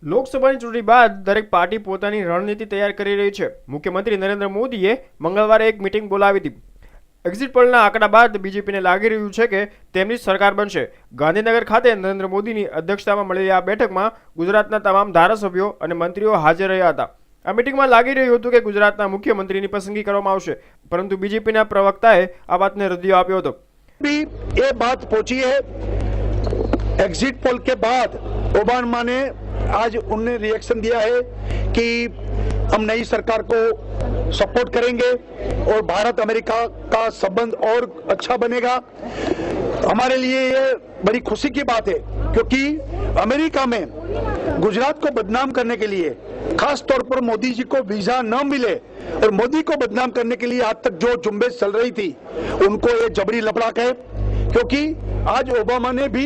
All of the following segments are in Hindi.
લોકસભાની ચૂંટણી બાદ દરેક પાર્ટી પોતાની રણનીતિ તૈયાર કરી રહી છે। મુખ્યમંત્રી નરેન્દ્ર મોદીએ મંગળવારે એક મીટિંગ બોલાવી હતી। એક્ઝિટ પોલના આંકડા બાદ બીજેપીને લાગી રહ્યું છે કે તેમની સરકાર બનશે। ગાંધીનગર ખાતે નરેન્દ્ર મોદીની અધ્યક્ષતામાં મળેલી આ બેઠકમાં ગુજરાતના તમામ ધારાસભ્યો અને મંત્રીઓ હાજર રહ્યા હતા। આ મીટિંગમાં લાગી રહ્યું હતું કે ગુજરાતના મુખ્યમંત્રીની પસંદગી કરવામાં આવશે, પરંતુ બીજેપીના પ્રવક્તાએ આ વાતને રદિયો આપ્યો હતો। ये बात पहुंची है एग्जिट पोल के बाद ओबामा ने आज उनने रिएक्शन दिया है कि हम नई सरकार को सपोर्ट करेंगे और भारत अमेरिका का संबंध और अच्छा बनेगा। हमारे लिए ये बड़ी खुशी की बात है क्योंकि अमेरिका में गुजरात को बदनाम करने के लिए खास तौर पर मोदी जी को वीजा न मिले और मोदी को बदनाम करने के लिए आज तक जो झुंबेश चल रही थी उनको ये जबरी लपड़ाक है। क्योंकि आज ओबामा ने भी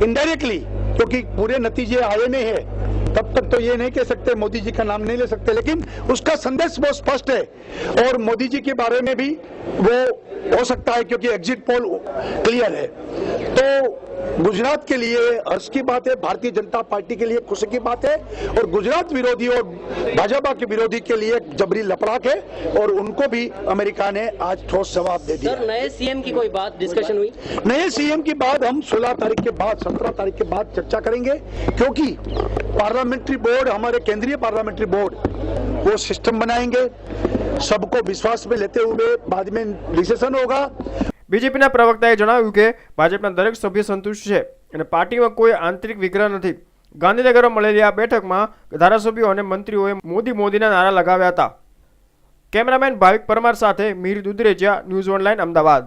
इनडायरेक्टली, क्योंकि पूरे नतीजे आए नहीं है तब तक तो ये नहीं कह सकते, मोदी जी का नाम नहीं ले सकते, लेकिन उसका संदेश बहुत स्पष्ट है और मोदी जी के बारे में भी वो हो सकता है क्योंकि एग्जिट पोल क्लियर है। तो गुजरात के लिए हर्ष की बात है, भारतीय जनता पार्टी के लिए खुशी की बात है और गुजरात विरोधी और भाजपा के विरोधी के लिए जबरी लपड़ाक है और उनको भी अमेरिका ने आज ठोस जवाब दे दिया। सर, नए सीएम की कोई बात डिस्कशन हुई? नए सीएम की बात हम 16 तारीख के बाद 17 तारीख के बाद चर्चा करेंगे क्योंकि पार्लियामेंट्री बोर्ड, हमारे केंद्रीय पार्लियामेंट्री बोर्ड वो सिस्टम बनाएंगे, सबको विश्वास में लेते हुए बाद में डिसीजन होगा। બીજેપીના પ્રવક્તાએ જણાવ્યું કે ભાજપના દરેક સભ્ય સંતુષ્ટ છે અને પાર્ટીમાં કોઈ આંતરિક વિગ્રહ નથી। ગાંધીનગરમાં મળેલી આ બેઠકમાં ધારાસભ્યો અને મંત્રીઓએ મોદી મોદીના નારા લગાવ્યા હતા। કેમેરામેન ભાવિક પરમાર સાથે મીર દુધરેજિયા, ન્યૂઝ ઓનલાઈન, અમદાવાદ।